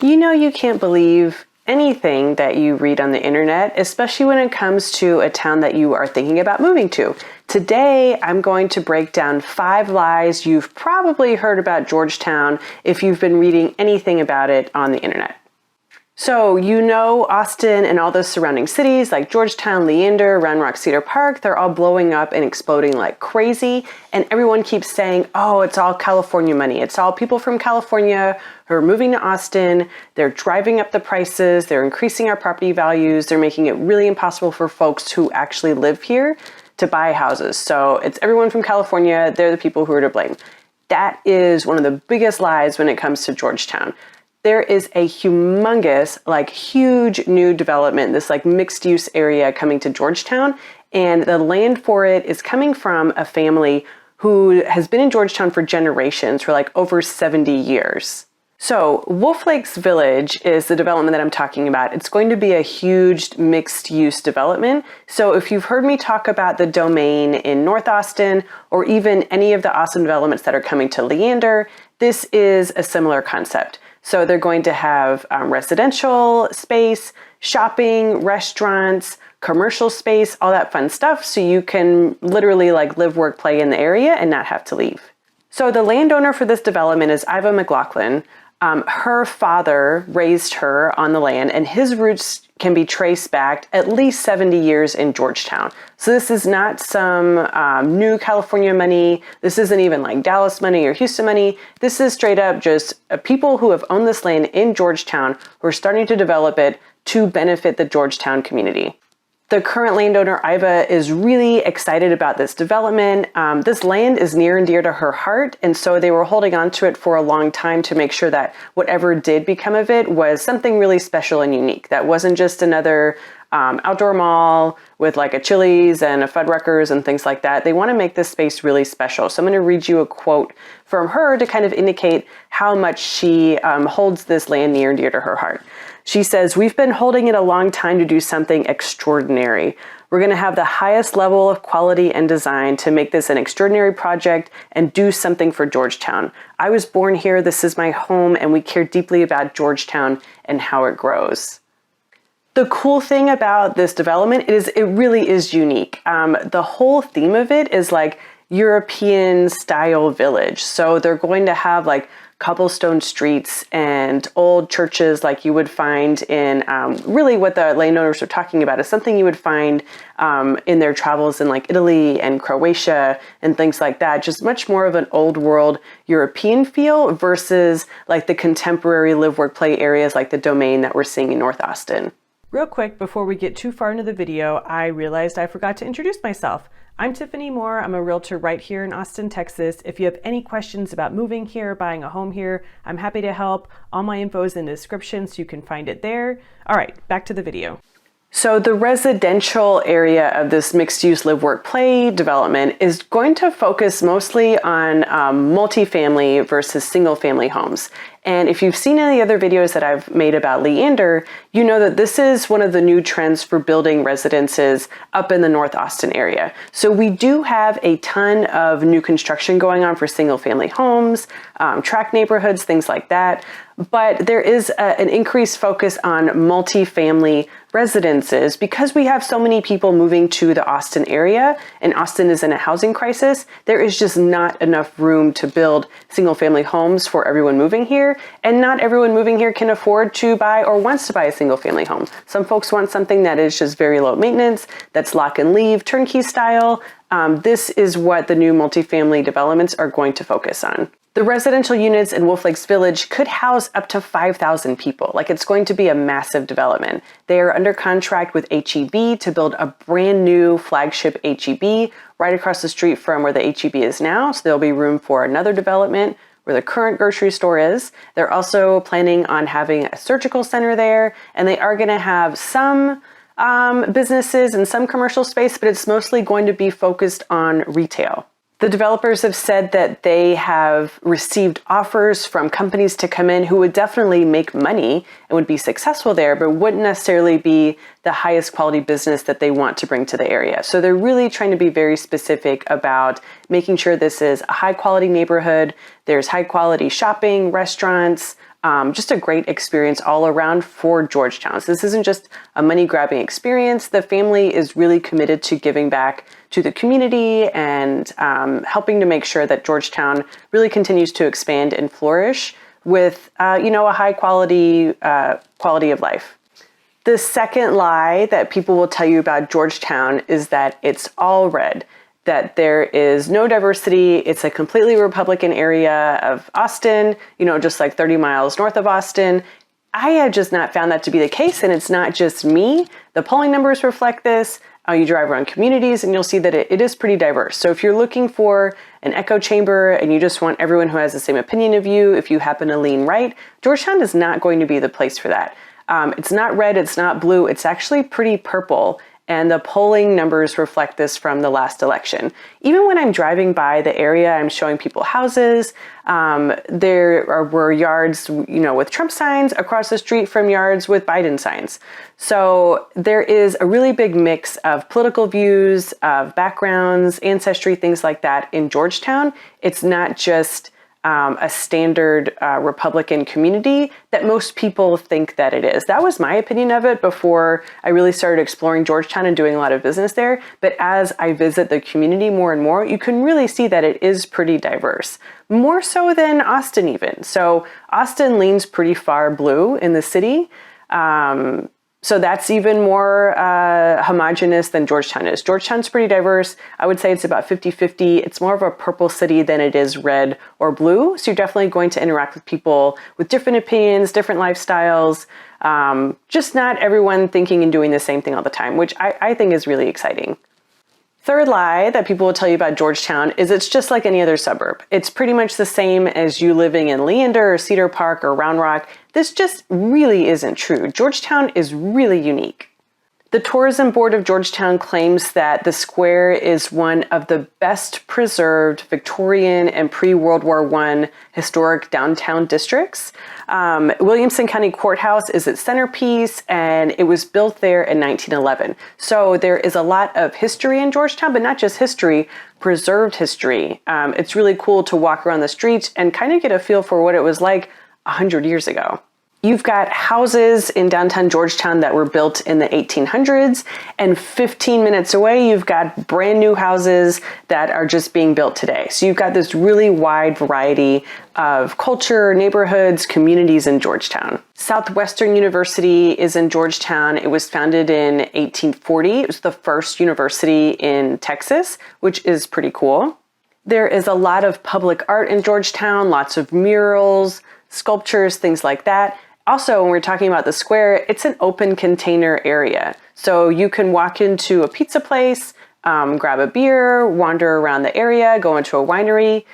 You know you can't believe anything that you read on the internet, especially when it comes to a town that you are thinking about moving to. Today, I'm going to break down 5 lies you've probably heard about Georgetown if you've been reading anything about it on the internet. So, you know, Austin and all those surrounding cities like Georgetown, Leander, Round Rock, Cedar Park, they're all blowing up and exploding like crazy. And everyone keeps saying, oh, it's all California money. It's all people from California who are moving to Austin. They're driving up the prices. They're increasing our property values. They're making it really impossible for folks who actually live here to buy houses. So it's everyone from California. They're the people who are to blame. That is one of the biggest lies when it comes to Georgetown. There is a humongous, huge new development, this mixed use area coming to Georgetown. And the land for it is coming from a family who has been in Georgetown for generations, for over 70 years. So Wolf Lakes Village is the development that I'm talking about. It's going to be a huge mixed use development. So if you've heard me talk about the Domain in North Austin, or even any of the Austin developments that are coming to Leander, this is a similar concept. So they're going to have residential space, shopping, restaurants, commercial space, all that fun stuff. So you can literally live, work, play in the area and not have to leave. So the landowner for this development is Iva McLaughlin. Her father raised her on the land, and his roots can be traced back at least 70 years in Georgetown. So this is not some new California money. This isn't even Dallas money or Houston money. This is straight up just people who have owned this land in Georgetown who are starting to develop it to benefit the Georgetown community. The current landowner, Iva, is really excited about this development. This land is near and dear to her heart, and so they were holding on to it for a long time to make sure that whatever did become of it was something really special and unique. That wasn't just another outdoor mall with a Chili's and a Fuddruckers and things like that. They want to make this space really special. So I'm going to read you a quote from her to kind of indicate how much she holds this land near and dear to her heart. She says, "We've been holding it a long time to do something extraordinary. We're going to have the highest level of quality and design to make this an extraordinary project and do something for Georgetown. I was born here, this is my home, and we care deeply about Georgetown and how it grows." The cool thing about this development is it really is unique. The whole theme of it is European style village. So they're going to have cobblestone streets and old churches like you would find in really what the landowners are talking about is something you would find in their travels in Italy and Croatia and things like that. Just much more of an old world European feel versus the contemporary live, work, play areas like the Domain that we're seeing in North Austin. Real quick, before we get too far into the video, I realized I forgot to introduce myself. I'm Tiffany Moore. I'm a realtor right here in Austin, Texas. If you have any questions about moving here, buying a home here, I'm happy to help. All my info is in the description, so you can find it there. All right, back to the video. So the residential area of this mixed-use live, work, play development is going to focus mostly on multifamily versus single-family homes. And if you've seen any other videos that I've made about Leander, you know that this is one of the new trends for building residences up in the North Austin area. So we do have a ton of new construction going on for single-family homes, tract neighborhoods, things like that. But there is an increased focus on multifamily residences because we have so many people moving to the Austin area and Austin is in a housing crisis. There is just not enough room to build single-family homes for everyone moving here. And not everyone moving here can afford to buy or wants to buy a single family home. Some folks want something that is just very low maintenance, that's lock and leave, turnkey style. This is what the new multifamily developments are going to focus on. The residential units in Wolf Lakes Village could house up to 5,000 people. It's going to be a massive development. They are under contract with HEB to build a brand new flagship HEB right across the street from where the HEB is now. So there'll be room for another development where the current grocery store is. They're also planning on having a surgical center there, and they are going to have some businesses and some commercial space, but it's mostly going to be focused on retail. The developers have said that they have received offers from companies to come in who would definitely make money and would be successful there, but wouldn't necessarily be the highest quality business that they want to bring to the area. So they're really trying to be very specific about making sure this is a high quality neighborhood. There's high quality shopping, restaurants, Just a great experience all around for Georgetown. So this isn't just a money-grabbing experience. The family is really committed to giving back to the community and helping to make sure that Georgetown really continues to expand and flourish with, a high quality of life. The second lie that people will tell you about Georgetown is that it's all red, that there is no diversity. It's a completely Republican area of Austin, just like 30 miles north of Austin. I have just not found that to be the case, and it's not just me. The polling numbers reflect this. You drive around communities and you'll see that it is pretty diverse. So if you're looking for an echo chamber and you just want everyone who has the same opinion of you, if you happen to lean right, Georgetown is not going to be the place for that. It's not red, it's not blue, it's actually pretty purple. And the polling numbers reflect this from the last election. Even when I'm driving by the area, I'm showing people houses. Were yards, with Trump signs across the street from yards with Biden signs. So there is a really big mix of political views, of backgrounds, ancestry, things like that in Georgetown. It's not just a standard Republican community that most people think that it is. That was my opinion of it before I really started exploring Georgetown and doing a lot of business there. But as I visit the community more and more, you can really see that it is pretty diverse, more so than Austin even. So Austin leans pretty far blue in the city. So that's even more homogenous than Georgetown is. Georgetown's pretty diverse. I would say it's about 50-50. It's more of a purple city than it is red or blue. So you're definitely going to interact with people with different opinions, different lifestyles, just not everyone thinking and doing the same thing all the time, which I think is really exciting. Third lie that people will tell you about Georgetown is it's just like any other suburb. It's pretty much the same as you living in Leander or Cedar Park or Round Rock. This just really isn't true. Georgetown is really unique. The Tourism Board of Georgetown claims that the square is one of the best preserved Victorian and pre-World War I historic downtown districts. Williamson County Courthouse is its centerpiece, and it was built there in 1911. So there is a lot of history in Georgetown, but not just history, preserved history. It's really cool to walk around the streets and kind of get a feel for what it was like 100 years ago. You've got houses in downtown Georgetown that were built in the 1800s, and 15 minutes away, you've got brand new houses that are just being built today. So you've got this really wide variety of culture, neighborhoods, communities in Georgetown. Southwestern University is in Georgetown. It was founded in 1840. It was the first university in Texas, which is pretty cool. There is a lot of public art in Georgetown, lots of murals, sculptures, things like that. Also, when we're talking about the square, it's an open container area. So you can walk into a pizza place, grab a beer, wander around the area, go into a winery,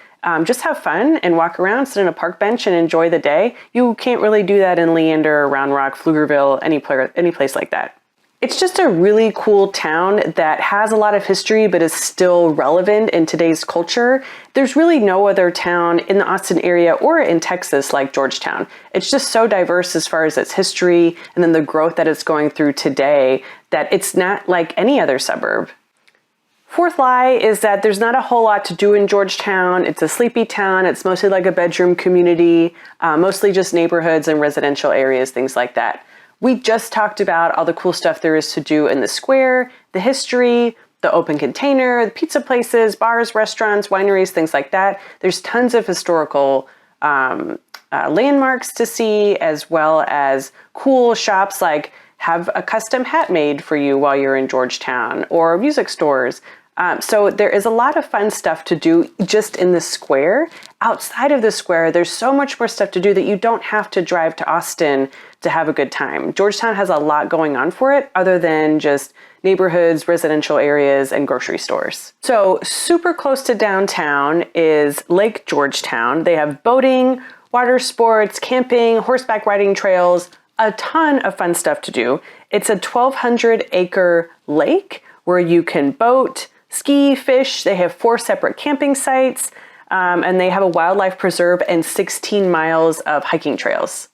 just have fun and walk around, sit on a park bench and enjoy the day. You can't really do that in Leander, Round Rock, Pflugerville, any place like that. It's just a really cool town that has a lot of history, but is still relevant in today's culture. There's really no other town in the Austin area or in Texas like Georgetown. It's just so diverse as far as its history and then the growth that it's going through today that it's not like any other suburb. Fourth lie is that there's not a whole lot to do in Georgetown. It's a sleepy town. It's mostly like a bedroom community, mostly just neighborhoods and residential areas, things like that. We just talked about all the cool stuff there is to do in the square, the history, the open container, the pizza places, bars, restaurants, wineries, things like that. There's tons of historical landmarks to see, as well as cool shops like have a custom hat made for you while you're in Georgetown, or music stores. So there is a lot of fun stuff to do just in the square. Outside of the square, there's so much more stuff to do that you don't have to drive to Austin to have a good time. Georgetown has a lot going on for it other than just neighborhoods, residential areas, and grocery stores. So super close to downtown is Lake Georgetown. They have boating, water sports, camping, horseback riding trails, a ton of fun stuff to do. It's a 1,200-acre lake where you can boat, ski, fish. They have 4 separate camping sites, and they have a wildlife preserve and 16 miles of hiking trails.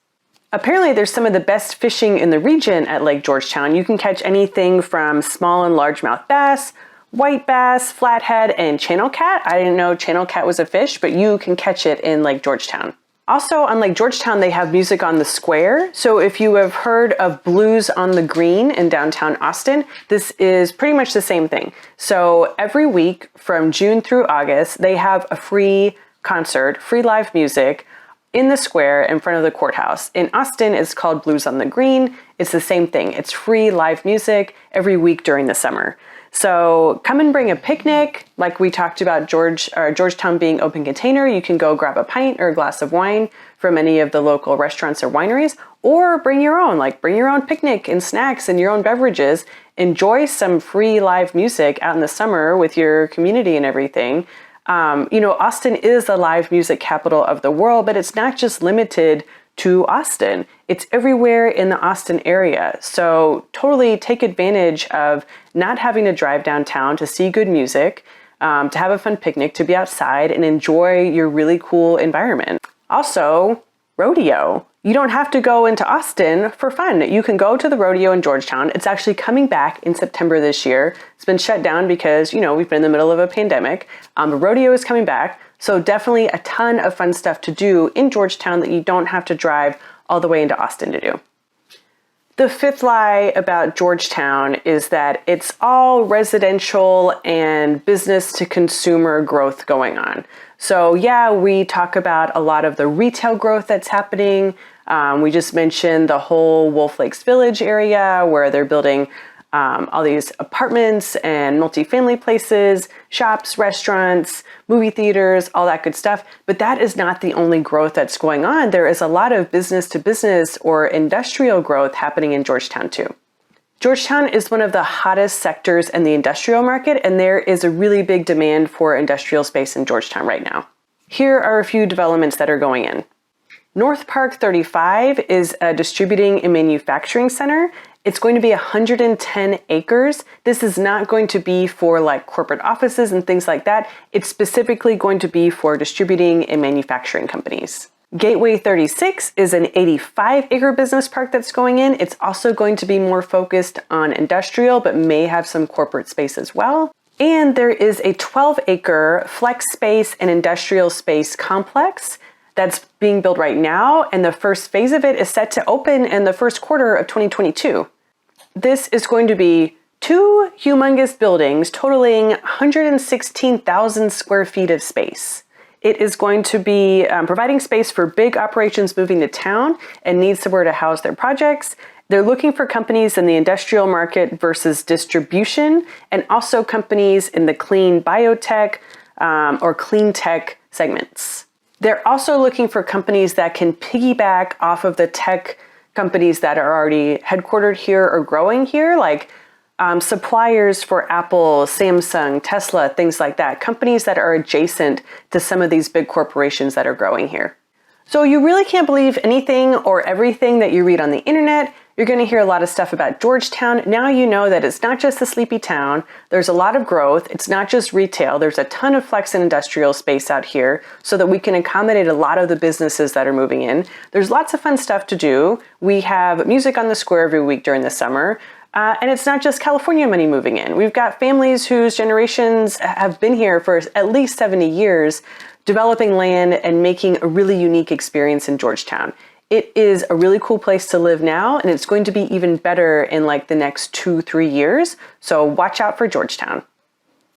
Apparently, there's some of the best fishing in the region at Lake Georgetown. You can catch anything from small and largemouth bass, white bass, flathead, and channel cat. I didn't know channel cat was a fish, but you can catch it in Lake Georgetown. Also, unlike Georgetown, they have music on the square. So if you have heard of Blues on the Green in downtown Austin, this is pretty much the same thing. So every week from June through August, they have a free concert, free live music in the square in front of the courthouse. In Austin, it's called Blues on the Green. It's the same thing. It's free live music every week during the summer. So come and bring a picnic. Like we talked about Georgetown being open container, you can go grab a pint or a glass of wine from any of the local restaurants or wineries, or bring your own, bring your own picnic and snacks and your own beverages. Enjoy some free live music out in the summer with your community and everything. Austin is the live music capital of the world, but it's not just limited to Austin. It's everywhere in the Austin area. So totally take advantage of not having to drive downtown to see good music, to have a fun picnic, to be outside and enjoy your really cool environment. Also, rodeo. You don't have to go into Austin for fun. You can go to the rodeo in Georgetown. It's actually coming back in September this year. It's been shut down because, we've been in the middle of a pandemic. The rodeo is coming back. So definitely a ton of fun stuff to do in Georgetown that you don't have to drive all the way into Austin to do. The fifth lie about Georgetown is that it's all residential and business to consumer growth going on. So yeah, we talk about a lot of the retail growth that's happening. We just mentioned the whole Wolf Lakes Village area where they're building all these apartments and multifamily places, shops, restaurants, movie theaters, all that good stuff. But that is not the only growth that's going on. There is a lot of business to business or industrial growth happening in Georgetown too. Georgetown is one of the hottest sectors in the industrial market, and there is a really big demand for industrial space in Georgetown right now. Here are a few developments that are going in. North Park 35 is a distributing and manufacturing center. It's going to be 110 acres. This is not going to be for corporate offices and things like that. It's specifically going to be for distributing and manufacturing companies. Gateway 36 is an 85-acre business park that's going in. It's also going to be more focused on industrial, but may have some corporate space as well. And there is a 12-acre flex space and industrial space complex that's being built right now, and the first phase of it is set to open in the first quarter of 2022. This is going to be 2 humongous buildings totaling 116,000 square feet of space. It is going to be providing space for big operations moving to town and need somewhere to house their projects. They're looking for companies in the industrial market versus distribution, and also companies in the clean biotech or clean tech segments. They're also looking for companies that can piggyback off of the tech companies that are already headquartered here or growing here, like suppliers for Apple, Samsung, Tesla, things like that. Companies that are adjacent to some of these big corporations that are growing here. So you really can't believe anything or everything that you read on the internet. You're going to hear a lot of stuff about Georgetown. Now you know that it's not just a sleepy town. There's a lot of growth. It's not just retail. There's a ton of flex and industrial space out here so that we can accommodate a lot of the businesses that are moving in. There's lots of fun stuff to do. We have music on the square every week during the summer. And it's not just California money moving in. We've got families whose generations have been here for at least 70 years, developing land and making a really unique experience in Georgetown. It is a really cool place to live now, and it's going to be even better in the next 2-3 years. So watch out for Georgetown.